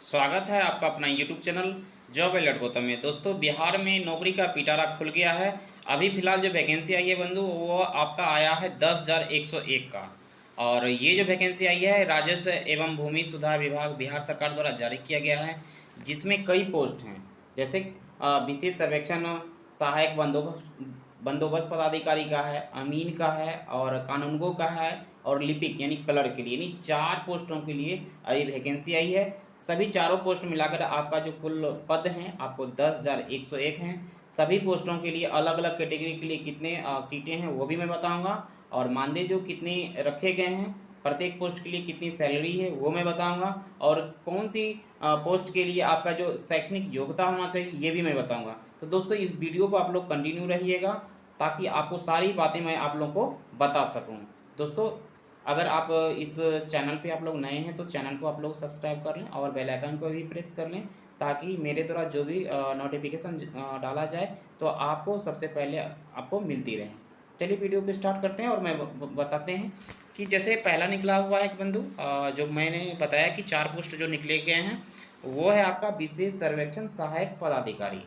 स्वागत है आपका अपना YouTube channel job alert Gautam में। दोस्तों, बिहार में नौकरी का पिटारा खुल गया है। अभी फिलहाल जो वैकेंसी आई है बंधु, वो आपका आया है 10,101 का। और ये जो वैकेंसी आई है राजस्व एवं भूमि सुधार विभाग बिहार सरकार द्वारा जारी किया गया है, जिसमें कई पोस्ट हैं। जैसे विशेष सर्वेक्षण सहायक बंदोबस्त बंदोबस्त पदाधिकारी का है, अमीन का है और कानूनगो का है और लिपिक यानी कलर के लिए, यानी 4 पोस्टों के लिए अभी वैकेंसी आई है। सभी चारों पोस्ट मिलाकर आपका जो कुल पद हैं आपको 10,101 हैं। सभी पोस्टों के लिए अलग अलग कैटेगरी के लिए कितने सीटें हैं वो भी मैं बताऊंगा, और मानदेय जो कितने रखे गए हैं, प्रत्येक पोस्ट के लिए कितनी सैलरी है वो मैं बताऊंगा, और कौन सी पोस्ट के लिए आपका जो शैक्षणिक योग्यता होना चाहिए ये भी मैं बताऊंगा। तो दोस्तों, इस वीडियो को आप लोग कंटिन्यू रहिएगा ताकि आपको सारी बातें मैं आप लोगों को बता सकूं। दोस्तों, अगर आप इस चैनल पे आप लोग नए हैं तो चैनल को आप लोग सब्सक्राइब कर लें और बेल आइकन को भी प्रेस कर लें, ताकि मेरे द्वारा जो भी नोटिफिकेशन डाला जाए तो आपको सबसे पहले आपको मिलती रहे। चलिए वीडियो को स्टार्ट करते हैं और मैं बताते हैं कि जैसे पहला निकला हुआ है बंधु, जो मैंने बताया कि 4 पोस्ट जो निकले गए हैं वो है आपका विशेष सर्वेक्षण सहायक पदाधिकारी।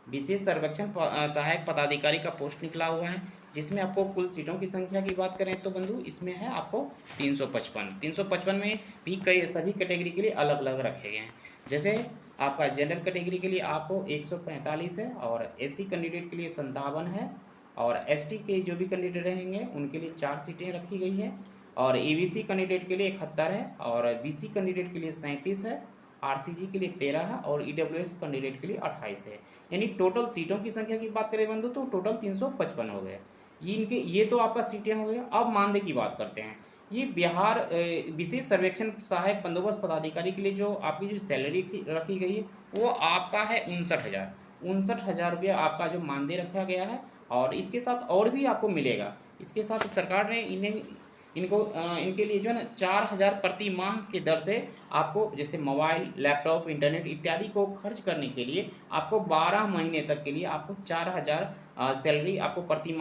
विशेष सर्वेक्षण सहायक पदाधिकारी का पोस्ट निकला हुआ है, जिसमें आपको कुल सीटों की संख्या की बात करें तो बंधु इसमें है आपको 355 में भी कई सभी कैटेगरी के लिए अलग अलग रखे गए हैं। जैसे आपका जनरल कैटेगरी के लिए आपको 145 है, और एससी कैंडिडेट के लिए 57 है, और एसटी के जो भी कैंडिडेट रहेंगे उनके लिए 4 सीटें रखी गई हैं, और एबीसी कैंडिडेट के लिए 71 है, और बीसी कैंडिडेट के लिए 37 है, आरसीजी के लिए 13 है, और ईडब्ल्यूएस कैंडिडेट के लिए 28 है। यानी टोटल सीटों की संख्या की बात करें बंधु तो टोटल 355 हो गए। ये तो आपका सीटें हो गई। अब मानदेय की बात करते हैं। ये बिहार विशेष सर्वेक्षण सहायक बंदोबस्त पदाधिकारी के लिए जो आपकी जो सैलरी रखी गई है वो आपका है 59,000 रुपया आपका जो मानदेय रखा गया है। और इसके साथ और भी आपको मिलेगा। इसके साथ सरकार ने इनके लिए जो है ना 4,000 प्रति माह की दर से आपको, जैसे मोबाइल, लैपटॉप, इंटरनेट इत्यादि को खर्च करने के लिए आपको 12 महीने तक के लिए आपको 4,000 सैलरी आपको प्रति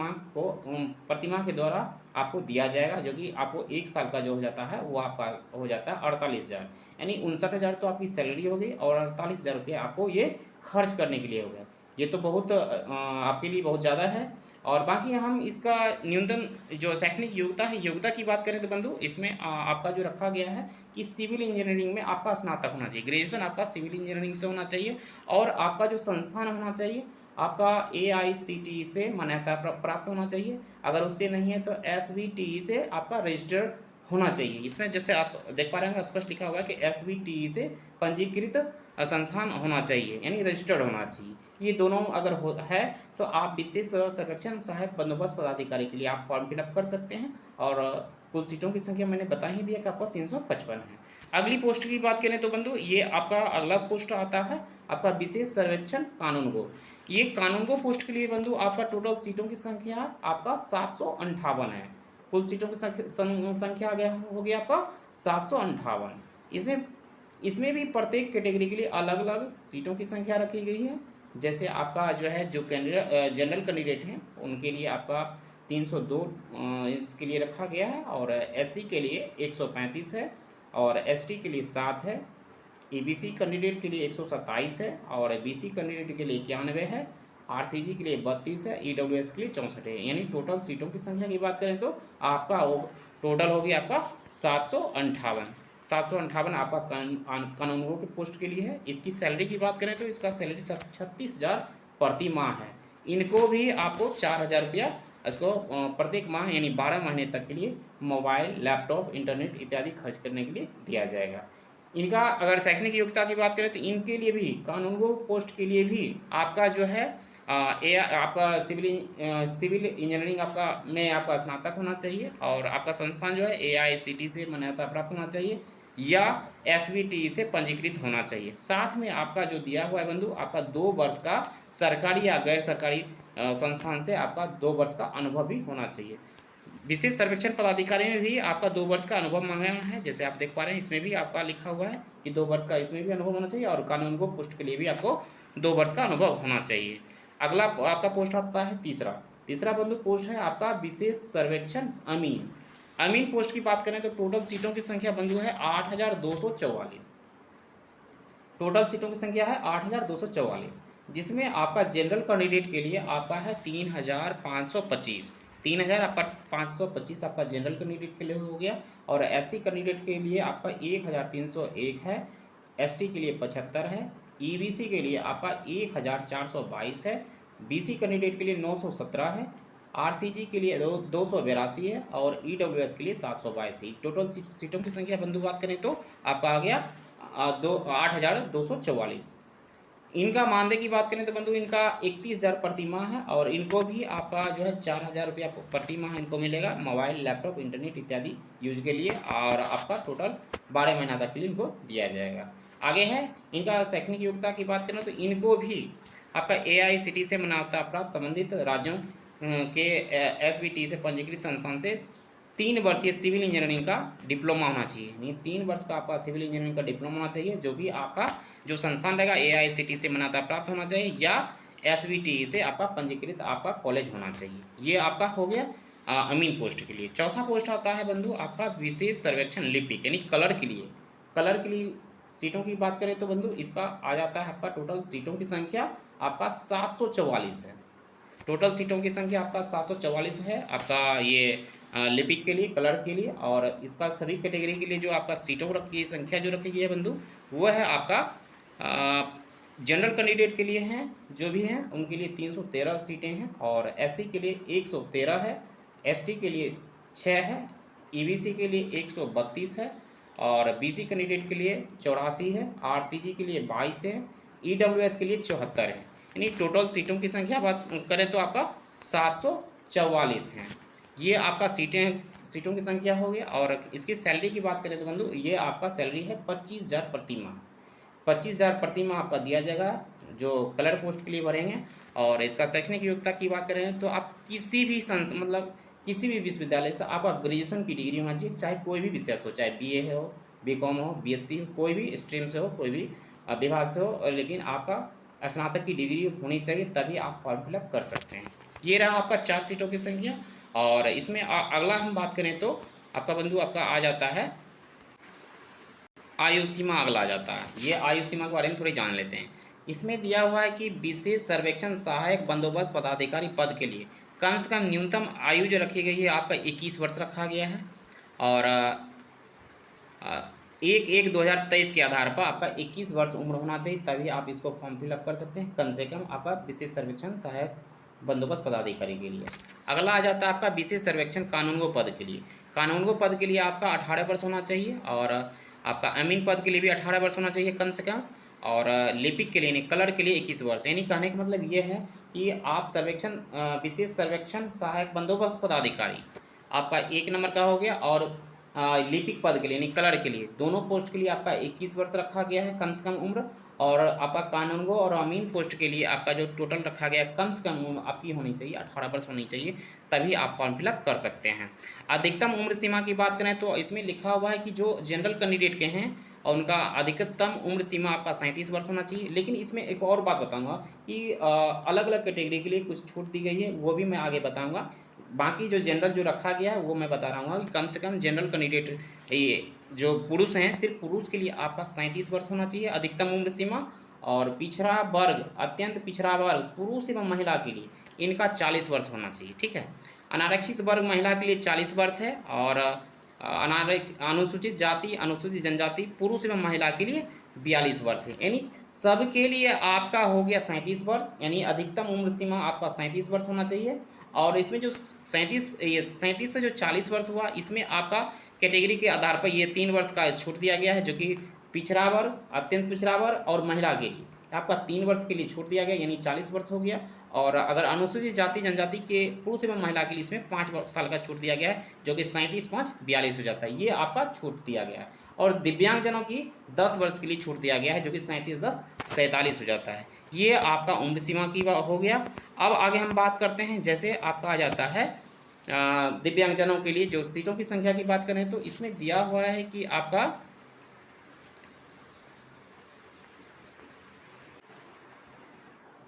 माह के द्वारा आपको दिया जाएगा, जो कि आपको 1 साल का जो हो जाता है वो आपका हो जाता है 48,000। यानी 59,000 तो आपकी सैलरी हो गई और 48,000 रुपये आपको ये खर्च करने के लिए हो गया। ये तो बहुत आपके लिए बहुत ज़्यादा है। और बाकी हम इसका न्यूनतम जो शैक्षणिक योग्यता की बात करें तो बंधु इसमें आपका जो रखा गया है कि सिविल इंजीनियरिंग में आपका स्नातक होना चाहिए, ग्रेजुएशन आपका सिविल इंजीनियरिंग से होना चाहिए, और आपका जो संस्थान होना चाहिए आपका AICTE से मान्यता प्राप्त होना चाहिए। अगर उससे नहीं है तो SVTE से आपका रजिस्टर्ड होना चाहिए। इसमें जैसे आप देख पा रहे हैं स्पष्ट लिखा हुआ है कि SVTE से पंजीकृत संस्थान होना चाहिए, यानी रजिस्टर्ड होना चाहिए। ये दोनों अगर है तो आप विशेष सर्वेक्षण सहायक बंदोबस्त पदाधिकारी के लिए आप फॉर्म फिलअप कर सकते हैं। और कुल सीटों की संख्या मैंने बता ही दिया कि आपका 355 है। अगली पोस्ट की बात करें तो बंधु ये आपका अगला पोस्ट आता है आपका विशेष सर्वेक्षण कानूनगो। ये कानूनगो पोस्ट के लिए बंधु आपका टोटल सीटों की संख्या आपका 758 है। कुल सीटों की संख्या आ गया हो गया आपका 758। इसमें भी प्रत्येक कैटेगरी के लिए अलग अलग सीटों की संख्या रखी गई है। जैसे आपका जो है जो जनरल कैंडिडेट हैं उनके लिए आपका 302 इसके लिए रखा गया है, और एससी के लिए 135 है, और एसटी के लिए 7 है, ईबीसी कैंडिडेट के लिए 127 है, और बीसी कैंडिडेट के लिए 91 है, आरसीजी के लिए 32 है, ईडब्ल्यूएस के लिए 64 है। यानी टोटल सीटों की संख्या की बात करें तो आपका टोटल हो गया आपका 758 आपका कानूनगो के पोस्ट के लिए है। इसकी सैलरी की बात करें तो इसका सैलरी 36,000 प्रति माह है। इनको भी आपको 4,000 रुपया इसको प्रत्येक माह यानी 12 महीने तक के लिए मोबाइल, लैपटॉप, इंटरनेट इत्यादि खर्च करने के लिए दिया जाएगा। इनका अगर शैक्षणिक योग्यता की बात करें तो इनके लिए भी कानूनगो पोस्ट के लिए भी आपका जो है आपका सिविल इंजीनियरिंग आपका में आपका स्नातक होना चाहिए, और आपका संस्थान जो है AICTE से मान्यता प्राप्त होना चाहिए या SVTE से पंजीकृत होना चाहिए। साथ में आपका जो दिया हुआ है बंधु आपका 2 वर्ष का सरकारी या गैर सरकारी संस्थान से आपका 2 वर्ष का अनुभव भी होना चाहिए। विशेष सर्वेक्षण पदाधिकारी में भी आपका 2 वर्ष का अनुभव मांगा है। जैसे आप देख पा रहे हैं इसमें भी आपका लिखा हुआ है कि 2 वर्ष का इसमें भी अनुभव होना चाहिए, और कानूनगो पोस्ट के लिए भी आपको 2 वर्ष का अनुभव होना चाहिए। अगला आपका पोस्ट आता है तीसरा बंधु पोस्ट है आपका विशेष सर्वेक्षण अमीन पोस्ट की बात करें तो टोटल सीटों की संख्या बंधु है 8,244। टोटल सीटों की संख्या है 8,244, जिसमें आपका जनरल कैंडिडेट के लिए आपका है 3,525। 3,000 आपका 525 आपका जनरल कैंडिडेट के लिए हो गया। और एससी कैंडिडेट के लिए आपका 1,301 है। एसटी के लिए 75 है। ईबीसी के लिए आपका 1,422 है। बीसी कैंडिडेट के लिए 917 है। आरसीजी के लिए 282 है। और ईडब्ल्यूएस के लिए 722 है। टोटल सीटों की संख्या बंधु बात करें तो आपका आ गया 8,244। इनका मानदेय की बात करें तो बंधु इनका 31,000 प्रति माह है। और इनको भी आपका जो है 4,000 रुपया प्रति माह इनको मिलेगा मोबाइल, लैपटॉप, इंटरनेट इत्यादि यूज के लिए। और आपका टोटल 12 महीना तक के लिए इनको दिया जाएगा। आगे है इनका शैक्षणिक योग्यता की बात करें तो इनको भी आपका AICTE से मान्यता प्राप्त संबंधित राज्यों के SBT से पंजीकृत संस्थान से 3 वर्षीय सिविल इंजीनियरिंग का डिप्लोमा होना चाहिए। यानी 3 वर्ष का आपका सिविल इंजीनियरिंग का डिप्लोमा होना चाहिए, जो भी आपका जो संस्थान रहेगा AICTE से मान्यता प्राप्त होना चाहिए या SBT से आपका पंजीकृत आपका कॉलेज होना चाहिए। ये आपका हो गया अमीन पोस्ट के लिए। चौथा पोस्ट आता है बंधु आपका विशेष सर्वेक्षण लिपिक यानी कलर के लिए। कलर के लिए सीटों की बात करें तो बंधु इसका आ जाता है आपका टोटल सीटों की संख्या आपका 744 है। टोटल सीटों की संख्या आपका 744 है आपका ये लिपिक के लिए, कलर के लिए। और इसका सभी कैटेगरी के लिए जो आपका सीटों की संख्या जो रखी गई है बंधु वो है आपका जनरल कैंडिडेट के लिए हैं जो भी हैं उनके लिए 313 सीटें हैं। और एससी के लिए 113 है। एसटी के लिए 6 है। ईबीसी के लिए 132 है। और बीसी कैंडिडेट के लिए 84 है। आरसीजी के लिए 22 है। ईडब्ल्यूएस के लिए 74 है। यानी टोटल सीटों की संख्या बात करें तो आपका 744 है। ये आपका सीटों की संख्या हो गया। और इसकी सैलरी की बात करें तो बंधु ये आपका सैलरी है 25,000 प्रति माह। 25,000 प्रति माह आपका दिया जाएगा जो कलर पोस्ट के लिए भरेंगे। और इसका शैक्षणिक योग्यता की बात करें तो आप किसी भी मतलब किसी भी विश्वविद्यालय से आपका ग्रेजुएशन की डिग्री होना चाहिए, चाहे कोई भी विषय हो, चाहे BA हो, BCom हो, BSc हो, कोई भी स्ट्रीम से हो, कोई भी विभाग से हो, लेकिन आपका स्नातक की डिग्री होनी चाहिए, तभी आप फॉर्म फिलअप कर सकते हैं। ये रहा आपका 4 सीटों की संख्या। और इसमें अगला हम बात करें तो आपका बंधु आपका आ जाता है आयु सीमा। अगला आ जाता है ये आयु सीमा के बारे में थोड़ी जान लेते हैं। इसमें दिया हुआ है कि विशेष सर्वेक्षण सहायक बंदोबस्त पदाधिकारी पद के लिए कम से कम न्यूनतम आयु जो रखी गई है आपका 21 वर्ष रखा गया है। और 1/1/2023 के आधार पर आपका 21 वर्ष उम्र होना चाहिए, तभी आप इसको फॉर्म फिलअप कर सकते हैं कम से कम आपका विशेष सर्वेक्षण सहायक बंदोबस्त पदाधिकारी के लिए। अगला आ जाता है आपका विशेष सर्वेक्षण कानूनगो पद के लिए। कानूनगो पद के लिए आपका 18 वर्ष होना चाहिए। और आपका अमीन पद के लिए भी 18 वर्ष होना चाहिए कम से कम। और लिपिक के लिए कलर के लिए 21 वर्ष। यानी कहने का मतलब ये है कि आप विशेष सर्वेक्षण सहायक बंदोबस्त पदाधिकारी आपका 1 नंबर का हो गया। और लिपिक पद के लिए यानी कलर के लिए दोनों पोस्ट के लिए आपका 21 वर्ष रखा गया है कम से कम उम्र। और आपका कानूनगो और अमीन पोस्ट के लिए आपका जो टोटल रखा गया कम से कम उम्र आपकी होनी चाहिए 18 वर्ष होनी चाहिए, तभी आप फॉर्म फिलअप कर सकते हैं। अधिकतम उम्र सीमा की बात करें तो इसमें लिखा हुआ है कि जो जनरल कैंडिडेट के हैं और उनका अधिकतम उम्र सीमा आपका 37 वर्ष होना चाहिए। लेकिन इसमें एक और बात बताऊंगा कि अलग अलग कैटेगरी के लिए कुछ छूट दी गई है, वो भी मैं आगे बताऊंगा। बाकी जो जनरल जो रखा गया है वो मैं बता रहा हूँ कि कम से कम जनरल कैंडिडेट ये जो पुरुष हैं सिर्फ पुरुष के लिए आपका 37 वर्ष होना चाहिए अधिकतम उम्र सीमा। और पिछड़ा वर्ग, अत्यंत पिछड़ा वर्ग पुरुष एवं महिला के लिए इनका 40 वर्ष होना चाहिए। ठीक है। अनारक्षित वर्ग महिला के लिए 40 वर्ष है। और अनुसूचित जाति, अनुसूचित जनजाति पुरुष एवं महिला के लिए 42 वर्ष है। यानी सबके लिए आपका हो गया 37 वर्ष। यानी अधिकतम उम्र सीमा आपका 37 वर्ष होना चाहिए। और इसमें जो 37 से जो 40 वर्ष हुआ इसमें आपका कैटेगरी के आधार पर ये 3 वर्ष का छूट दिया गया है, जो कि पिछड़ा वर्ग, अत्यंत पिछड़ा वर्ग और महिला के लिए आपका 3 वर्ष के लिए छूट दिया गया, यानी 40 वर्ष हो गया। और अगर अनुसूचित जाति जनजाति के पुरुष एवं महिला के लिए इसमें 5 साल का छूट दिया गया है, जो कि 37 5 42 हो जाता है। ये आपका छूट दिया गया है। और दिव्यांगजनों की 10 वर्ष के लिए छूट दिया गया है, जो कि 37 10 47 हो जाता है। ये आपका उम्र सीमा की हो गया। अब आगे हम बात करते हैं, जैसे आपका आ जाता है दिव्यांगजनों के लिए जो सीटों की संख्या की बात करें तो इसमें दिया हुआ है कि आपका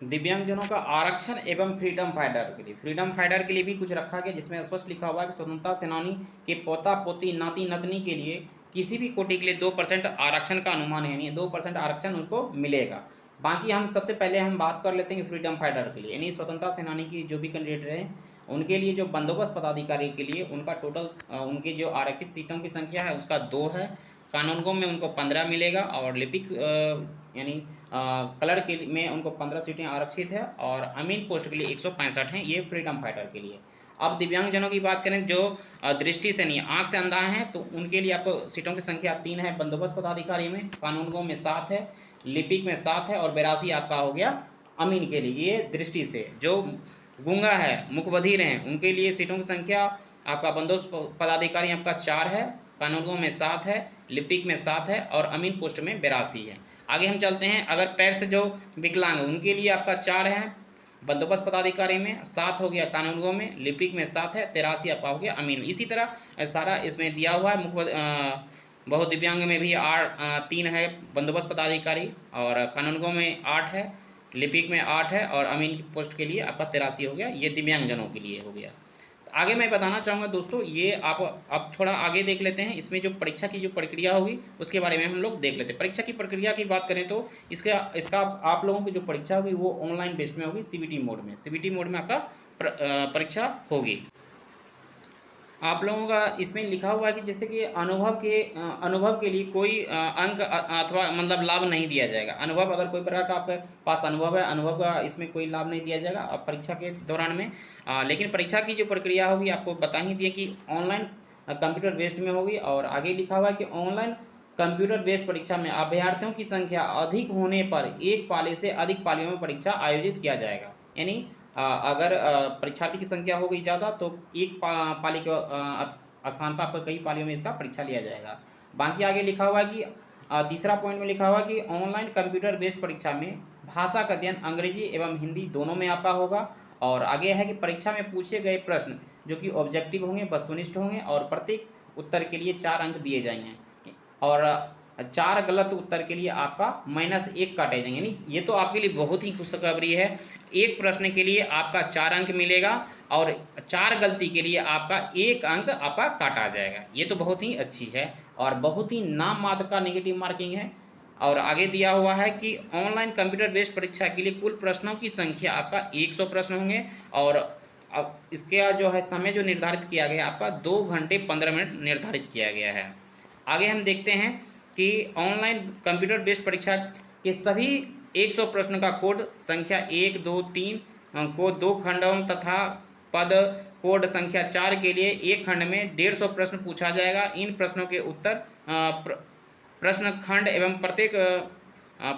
दिव्यांगजनों का आरक्षण एवं फ्रीडम फाइटर के लिए भी कुछ रखा गया, जिसमें स्पष्ट लिखा हुआ है कि स्वतंत्रता सेनानी के पोता पोती नाती नतनी के लिए किसी भी कोटि के लिए 2% आरक्षण का अनुमान है, यानी 2% आरक्षण उनको मिलेगा। बाकी हम सबसे पहले हम बात कर लेते हैं फ्रीडम फाइटर के लिए, यानी स्वतंत्रता सेनानी की जो भी कैंडिडेट रहे उनके लिए जो बंदोबस्त पदाधिकारी के लिए उनका टोटल उनकी जो आरक्षित सीटों की संख्या है उसका 2 है। कानूनगो में उनको 15 मिलेगा और लिपिक यानी कलर के में उनको 15 सीटें आरक्षित है और अमीन पोस्ट के लिए 165 हैं, ये फ्रीडम फाइटर के लिए। अब दिव्यांगजनों की बात करें जो दृष्टि से नहीं आँख से अंधा हैं तो उनके लिए आपको सीटों की संख्या 3 है बंदोबस्त पदाधिकारी में, कानूनगो में 7 है, लिपिक में 7 है और 82 आपका हो गया अमीन के लिए। ये दृष्टि से जो गूंगा है मुखबधिर हैं उनके लिए सीटों की संख्या आपका बंदोबस्त पदाधिकारी आपका 4 है, कानूनगो में 7 है, लिपिक में 7 है और अमीन पोस्ट में 82 है। आगे हम चलते हैं, अगर पैर से जो विकलांग है उनके लिए आपका 4 है बंदोबस्त पदाधिकारी में, 7 हो गया कानूनगो में, लिपिक में 7 है, 83 आपका हो गया अमीन। इसी तरह सारा इसमें दिया हुआ है। बहुत दिव्यांग में भी 3 है बंदोबस्त पदाधिकारी और कानूनगो में 8 है, लिपिक में 8 है और अमीन की पोस्ट के लिए आपका 83 हो गया। ये दिव्यांगजनों के लिए हो गया। आगे मैं बताना चाहूँगा दोस्तों, ये आप अब थोड़ा आगे देख लेते हैं, इसमें जो परीक्षा की जो प्रक्रिया होगी उसके बारे में हम लोग देख लेते हैं। परीक्षा की प्रक्रिया की बात करें तो इसका आप लोगों की जो परीक्षा होगी वो ऑनलाइन बेस्ड में होगी, सीबीटी मोड में। सीबीटी मोड में आपका परीक्षा होगी। आप लोगों का इसमें लिखा हुआ है कि जैसे कि अनुभव के लिए कोई अंक अथवा मतलब लाभ नहीं दिया जाएगा। अनुभव अगर कोई प्रकार का आपके पास अनुभव है, अनुभव का इसमें कोई लाभ नहीं दिया जाएगा अब परीक्षा के दौरान में। लेकिन परीक्षा की जो प्रक्रिया होगी आपको बता ही दिए कि ऑनलाइन कंप्यूटर बेस्ड में होगी और आगे लिखा हुआ है कि ऑनलाइन कंप्यूटर बेस्ड परीक्षा में अभ्यर्थियों की संख्या अधिक होने पर एक पाली से अधिक पालियों में परीक्षा आयोजित किया जाएगा। यानी अगर परीक्षार्थी की संख्या हो गई ज़्यादा तो एक पाली के स्थान पर आपको कई पालियों में इसका परीक्षा लिया जाएगा। बाकी आगे लिखा हुआ है कि तीसरा पॉइंट में लिखा हुआ है कि ऑनलाइन कंप्यूटर बेस्ड परीक्षा में भाषा का अध्ययन अंग्रेजी एवं हिंदी दोनों में आपका होगा। और आगे है कि परीक्षा में पूछे गए प्रश्न जो कि ऑब्जेक्टिव होंगे, वस्तुनिष्ठ होंगे और प्रत्येक उत्तर के लिए 4 अंक दिए जाएंगे और 4 गलत उत्तर के लिए आपका -1 काटे जाएंगे। यानी ये तो आपके लिए बहुत ही खुशखबरी है, एक प्रश्न के लिए आपका 4 अंक मिलेगा और 4 गलती के लिए आपका 1 अंक आपका काटा जाएगा। ये तो बहुत ही अच्छी है और बहुत ही नाम मात्र का नेगेटिव मार्किंग है। और आगे दिया हुआ है कि ऑनलाइन कंप्यूटर बेस्ड परीक्षा के लिए कुल प्रश्नों की संख्या आपका 100 प्रश्न होंगे और अब इसके जो है समय जो निर्धारित किया गया आपका 2 घंटे 15 मिनट निर्धारित किया गया है। आगे हम देखते हैं कि ऑनलाइन कंप्यूटर बेस्ड परीक्षा के सभी 100 प्रश्न का कोड संख्या 1, 2, 3 को 2 खंडों तथा पद कोड संख्या 4 के लिए एक खंड में 150 प्रश्न पूछा जाएगा। इन प्रश्नों के उत्तर प्रश्न खंड एवं प्रत्येक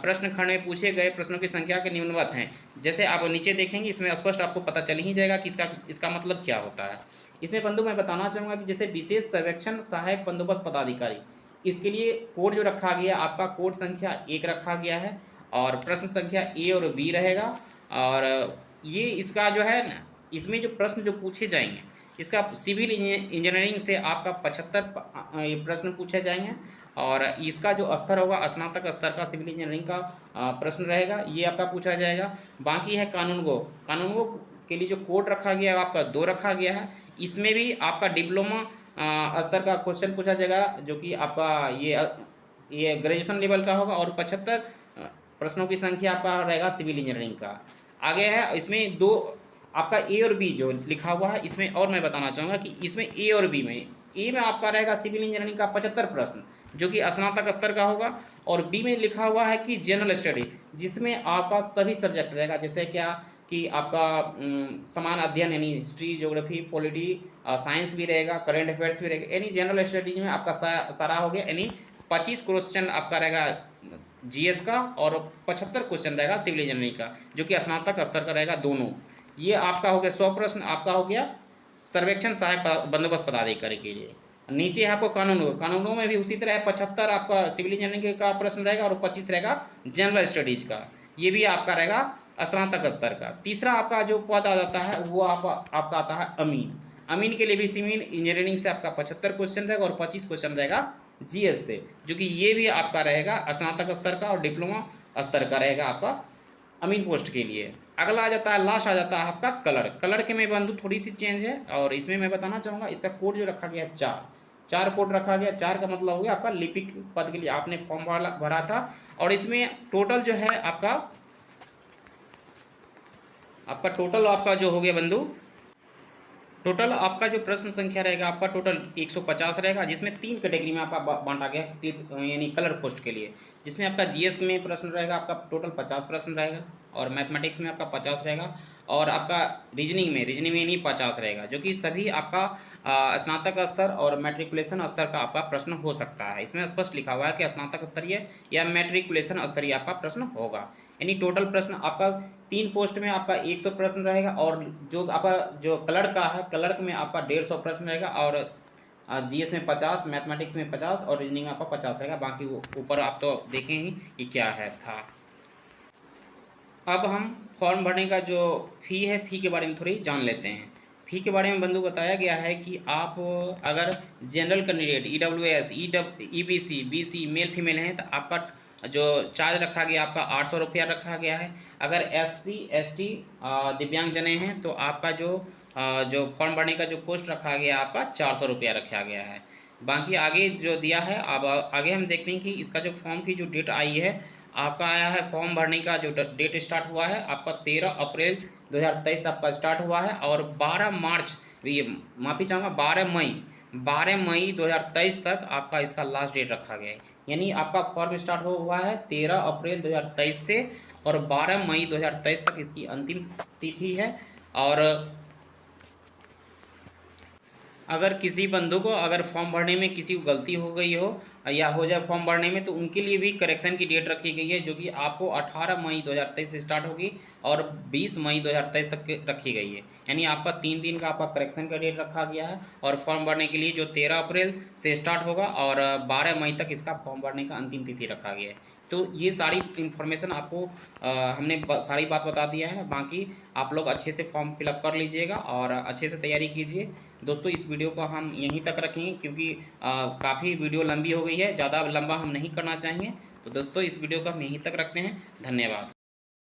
प्रश्न खंड में पूछे गए प्रश्नों की संख्या के निम्नवत हैं। जैसे आप नीचे देखेंगे इसमें स्पष्ट आपको पता चल ही जाएगा कि इसका मतलब क्या होता है। इसमें बंधु मैं बताना चाहूँगा कि जैसे विशेष सर्वेक्षण सहायक बंदोबस्त पदाधिकारी, इसके लिए कोड जो रखा गया आपका कोड संख्या 1 रखा गया है और प्रश्न संख्या A और B रहेगा। और ये इसका जो है ना, इसमें जो प्रश्न जो पूछे जाएंगे इसका सिविल इंजीनियरिंग से आपका 75 प्रश्न पूछे जाएंगे और इसका जो स्तर होगा स्नातक स्तर का सिविल इंजीनियरिंग का प्रश्न रहेगा, ये आपका पूछा जाएगा। बाकी है कानूनगो के लिए जो कोड रखा गया है आपका 2 रखा गया है। इसमें भी आपका डिप्लोमा स्तर का क्वेश्चन पूछा जाएगा जो कि आपका ये ग्रेजुएशन लेवल का होगा और 75 प्रश्नों की संख्या आपका रहेगा सिविल इंजीनियरिंग का। आगे है इसमें 2 आपका A और B जो लिखा हुआ है इसमें, और मैं बताना चाहूँगा कि इसमें A और B में A में आपका रहेगा सिविल इंजीनियरिंग का 75 प्रश्न जो कि स्नातक स्तर का होगा और B में लिखा हुआ है कि जनरल स्टडी जिसमें आपका सभी सब्जेक्ट रहेगा, जैसे क्या कि आपका समान अध्ययन यानी हिस्ट्री, ज्योग्राफी, पॉलिटी, साइंस भी रहेगा, करंट अफेयर्स भी रहेगा। यानी जनरल स्टडीज में आपका सारा हो गया। यानी 25 क्वेश्चन आपका रहेगा GS का और 75 क्वेश्चन रहेगा सिविल इंजीनियरिंग का जो कि स्नातक स्तर का रहेगा दोनों। ये आपका हो गया 100 प्रश्न आपका हो गया सर्वेक्षण सहायक बंदोबस्त पदाधिकारी के लिए। नीचे है आपको कानूनों में भी उसी तरह है, 75 आपका सिविल इंजीनियरिंग का प्रश्न रहेगा और 25 रहेगा जनरल स्टडीज का। ये भी आपका रहेगा स्नातक स्तर का। तीसरा आपका जो पद आ जाता है वो आपका आता है अमीन के लिए भी सिविल इंजीनियरिंग से आपका 75 क्वेश्चन रहेगा और 25 क्वेश्चन रहेगा GS से, जो कि ये भी आपका रहेगा स्नातक स्तर का और डिप्लोमा स्तर का रहेगा आपका अमीन पोस्ट के लिए। अगला आ जाता है, लास्ट आ जाता है आपका कलर के में बंधु थोड़ी सी चेंज है और इसमें मैं बताना चाहूँगा इसका कोड जो रखा गया है 4 पोर्ट रखा गया। 4 का मतलब हो गया आपका लिपिक पद के लिए आपने फॉर्म भरा था। और इसमें टोटल जो है आपका टोटल आपका जो हो गया बंधु, टोटल आपका जो प्रश्न संख्या रहेगा आपका टोटल 150 रहेगा, जिसमें 3 कैटेगरी में आपका बांटा गया यानी कलर पोस्ट के लिए, जिसमें आपका जीएस में प्रश्न रहेगा आपका टोटल 50 प्रश्न रहेगा, और मैथमेटिक्स में आपका 50 रहेगा, और आपका रीजनिंग में यानी 50 रहेगा, जो कि सभी आपका स्नातक स्तर और मैट्रिकुलेशन स्तर का आपका प्रश्न हो सकता है। इसमें स्पष्ट लिखा हुआ है कि स्नातक स्तरीय या मैट्रिकुलेशन स्तरीय आपका प्रश्न होगा। यानी टोटल प्रश्न आपका 3 पोस्ट में आपका 100 प्रश्न रहेगा, और जो आपका जो क्लर्क का है, क्लर्क में आपका 150 प्रश्न रहेगा, और जीएस में 50, मैथमेटिक्स में 50 और रीजनिंग में आपका 50 रहेगा। बाकी वो ऊपर आप तो देखें ही कि क्या है था। अब हम फॉर्म भरने का जो फ़ी है, फ़ी के बारे में थोड़ी जान लेते हैं। फ़ी के बारे में बंधु बताया गया है कि आप अगर general candidate EWS, EBC, BC male female हैं तो आपका जो चार्ज रखा गया आपका 800 रुपया रखा गया है। अगर SC ST दिव्यांग जने हैं तो आपका जो फॉर्म भरने का जो पोस्ट रखा गया आपका 400 रुपया रखा गया है। बाकी आगे जो दिया है, अब आगे हम देखते हैं कि इसका जो फॉर्म की जो डेट आई है, आपका आया है फॉर्म भरने का जो डेट स्टार्ट हुआ है आपका 13 अप्रैल 2023 आपका स्टार्ट हुआ है, और 12 मार्च, ये माफ़ी चाहूँगा 12 मई 2023 तक आपका इसका लास्ट डेट रखा गया है। यानी आपका फॉर्म स्टार्ट हुआ है 13 अप्रैल 2023 से, और 12 मई 2023 तक इसकी अंतिम तिथि है। और अगर किसी बंधु को अगर फॉर्म भरने में किसी को गलती हो गई हो या हो जाए फॉर्म भरने में, तो उनके लिए भी करेक्शन की डेट रखी गई है, जो कि आपको 18 मई 2023 से स्टार्ट होगी और 20 मई 2023 तक रखी गई है। यानी आपका 3 दिन का आपका करेक्शन का डेट रखा गया है, और फॉर्म भरने के लिए जो 13 अप्रैल से स्टार्ट होगा और 12 मई तक इसका फॉर्म भरने का अंतिम तिथि रखा गया है। तो ये सारी इन्फॉर्मेशन आपको हमने सारी बात बता दिया है। बाकी आप लोग अच्छे से फॉर्म फिलअप कर लीजिएगा और अच्छे से तैयारी कीजिए। दोस्तों इस वीडियो को हम यहीं तक रखेंगे, क्योंकि काफ़ी वीडियो लंबी हो गई है, ज़्यादा लंबा हम नहीं करना चाहेंगे। तो दोस्तों इस वीडियो को हम यहीं तक रखते हैं। धन्यवाद।